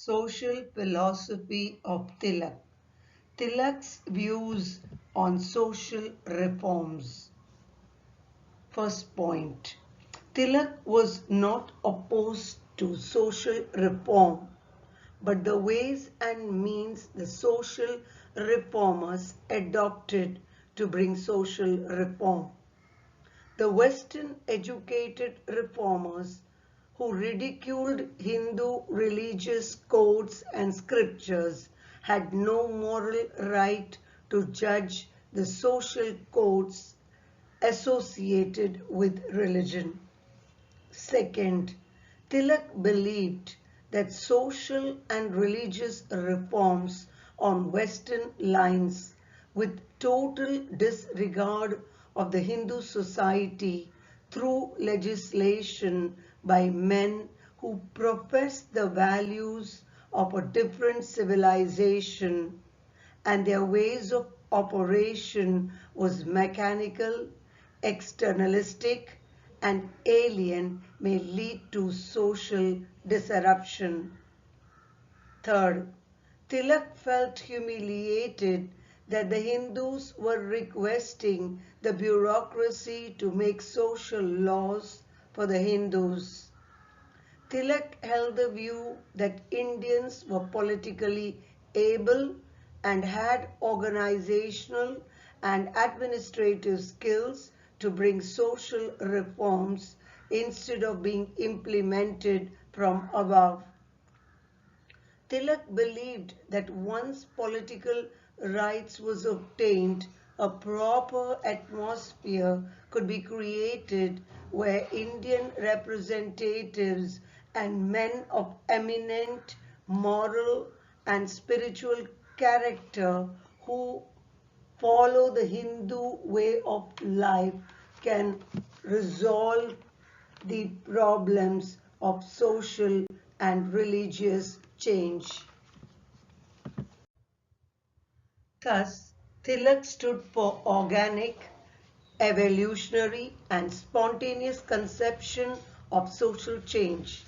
Social philosophy of Tilak. Tilak's views on social reforms. First point. Tilak was not opposed to social reform, but the ways and means the social reformers adopted to bring social reform. The Western educated reformers who ridiculed Hindu religious codes and scriptures had no moral right to judge the social codes associated with religion. Second, Tilak believed that social and religious reforms on Western lines, with total disregard of the Hindu society through legislation by men who professed the values of a different civilization, and their ways of operation was mechanical, externalistic, and alien, may lead to social disruption. Third, Tilak felt humiliated that the Hindus were requesting the bureaucracy to make social laws for the Hindus. Tilak held the view that Indians were politically able and had organizational and administrative skills to bring social reforms instead of being implemented from above. Tilak believed that once political rights was obtained, a proper atmosphere could be created where Indian representatives and men of eminent moral and spiritual character who follow the Hindu way of life can resolve the problems of social and religious change. Thus, Tilak stood for organic, evolutionary, and spontaneous conception of social change.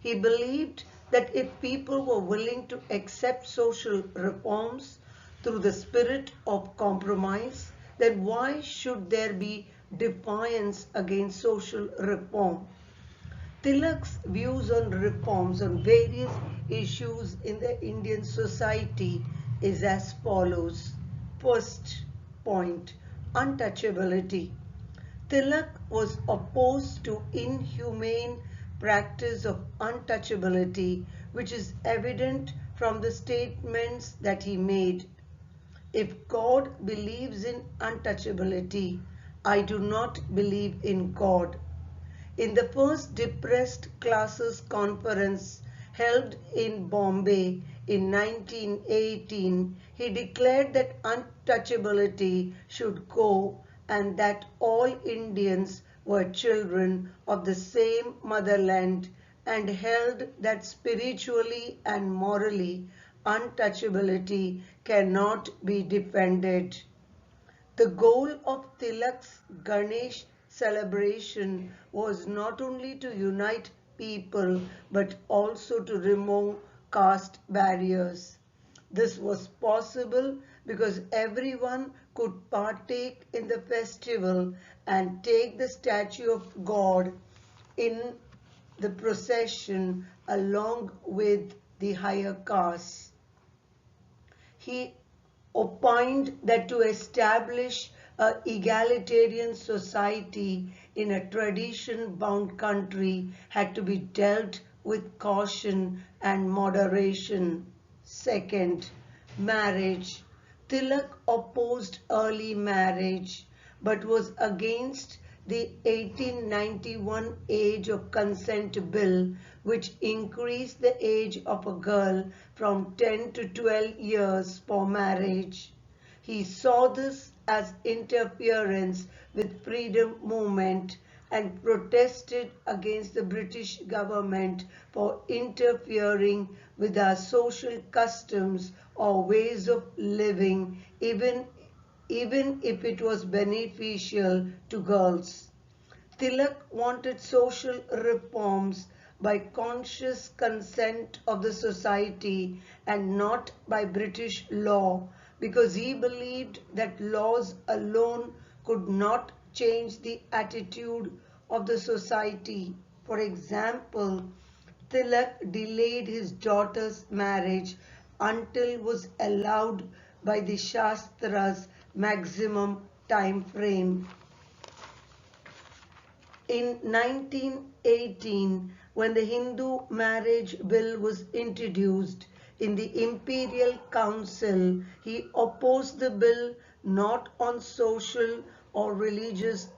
He believed that if people were willing to accept social reforms through the spirit of compromise, then why should there be defiance against social reform? Tilak's views on reforms on various issues in the Indian society is as follows. First point, untouchability. Tilak was opposed to inhumane practice of untouchability, which is evident from the statements that he made. If God believes in untouchability, I do not believe in God. In the first Depressed Classes Conference held in Bombay in 1918, he declared that untouchability should go and that all Indians were children of the same motherland, and held that spiritually and morally untouchability cannot be defended. The goal of Tilak's Ganesh celebration was not only to unite people but also to remove caste barriers. This was possible because everyone could partake in the festival and take the statue of God in the procession along with the higher castes. He opined that to establish a egalitarian society in a tradition-bound country had to be dealt with caution and moderation. Second, marriage. Tilak opposed early marriage but was against the 1891 Age of Consent Bill, which increased the age of a girl from 10 to 12 years for marriage. He saw this as interference with freedom movement and protested against the British government for interfering with our social customs or ways of living, even if it was beneficial to girls. Tilak wanted social reforms by conscious consent of the society and not by British law, because he believed that laws alone could not change the attitude of the society. For example, Tilak delayed his daughter's marriage until was allowed by the Shastra's maximum time frame. In 1918, when the Hindu marriage bill was introduced in the Imperial Council, he opposed the bill not on social or religious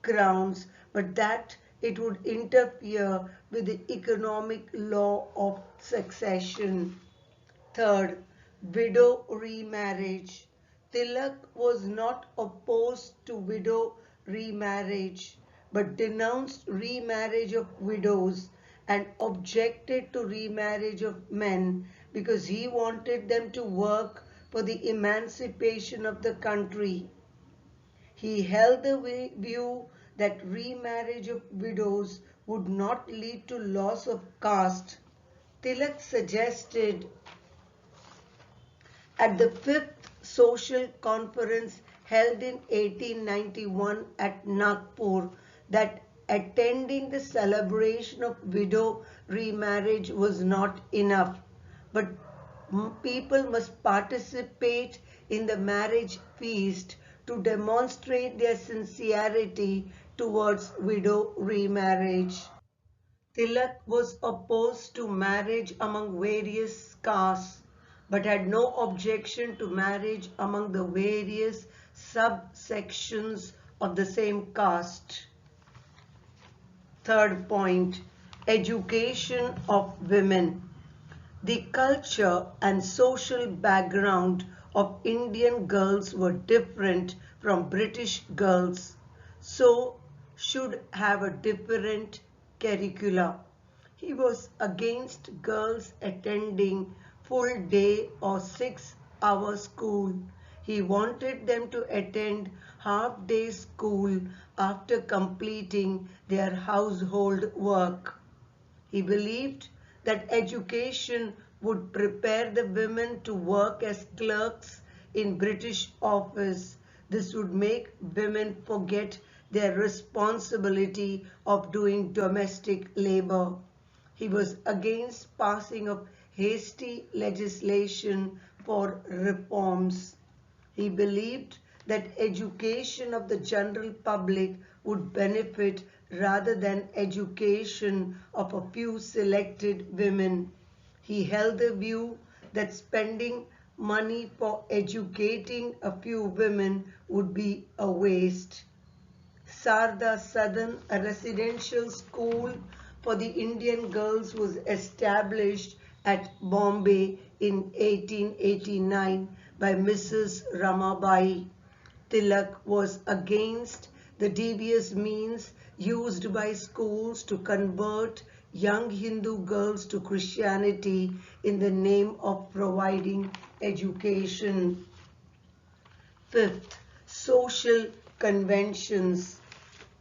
grounds, but that it would interfere with the economic law of succession. Third, widow remarriage. Tilak was not opposed to widow remarriage, but denounced remarriage of widows and objected to remarriage of men because he wanted them to work for the emancipation of the country. He held the view that remarriage of widows would not lead to loss of caste. Tilak suggested at the fifth social conference held in 1891 at Nagpur that attending the celebration of widow remarriage was not enough, but people must participate in the marriage feast to demonstrate their sincerity towards widow remarriage. Tilak was opposed to marriage among various castes, but had no objection to marriage among the various subsections of the same caste. Third point, education of women. The culture and social background of Indian girls were different from British girls, so should have a different curricula. He was against girls attending full day or 6-hour school. He wanted them to attend half-day school after completing their household work. He believed that education would prepare the women to work as clerks in British office. This would make women forget their responsibility of doing domestic labor. He was against passing of hasty legislation for reforms. He believed that education of the general public would benefit rather than education of a few selected women. He held the view that spending money for educating a few women would be a waste. Sarda Southern, a residential school for the Indian girls, was established at Bombay in 1889 by Mrs. Ramabai. Tilak was against the devious means used by schools to convert young Hindu girls to Christianity in the name of providing education. Fifth, social conventions.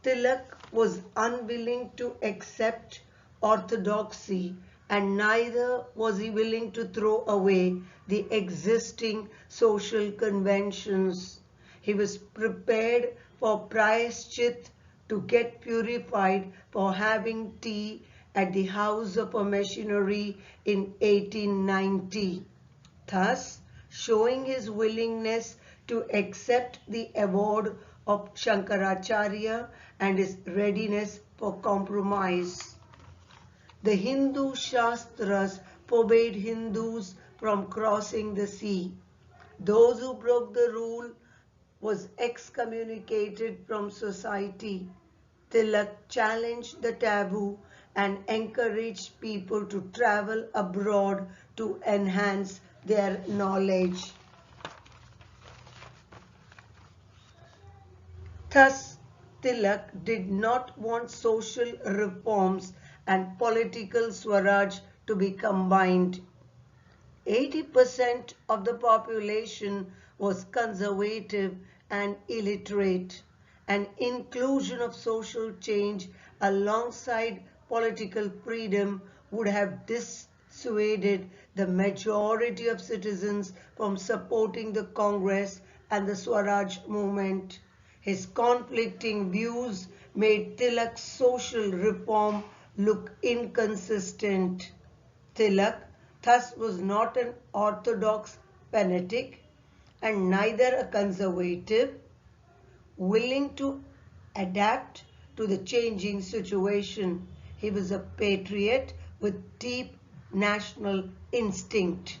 Tilak was unwilling to accept orthodoxy, and neither was he willing to throw away the existing social conventions. He was prepared for Prayashchit to get purified for having tea at the house of a missionary in 1890, thus showing his willingness to accept the award of Shankaracharya and his readiness for compromise. The Hindu Shastras forbade Hindus from crossing the sea. Those who broke the rule was excommunicated from society. Tilak challenged the taboo and encouraged people to travel abroad to enhance their knowledge. Thus, Tilak did not want social reforms and political Swaraj to be combined. 80% of the population was conservative and illiterate, and inclusion of social change alongside political freedom would have dissuaded the majority of citizens from supporting the Congress and the Swaraj movement. His conflicting views made Tilak's social reform look inconsistent. Tilak thus was not an orthodox fanatic and neither a conservative, willing to adapt to the changing situation. He was a patriot with deep national instinct.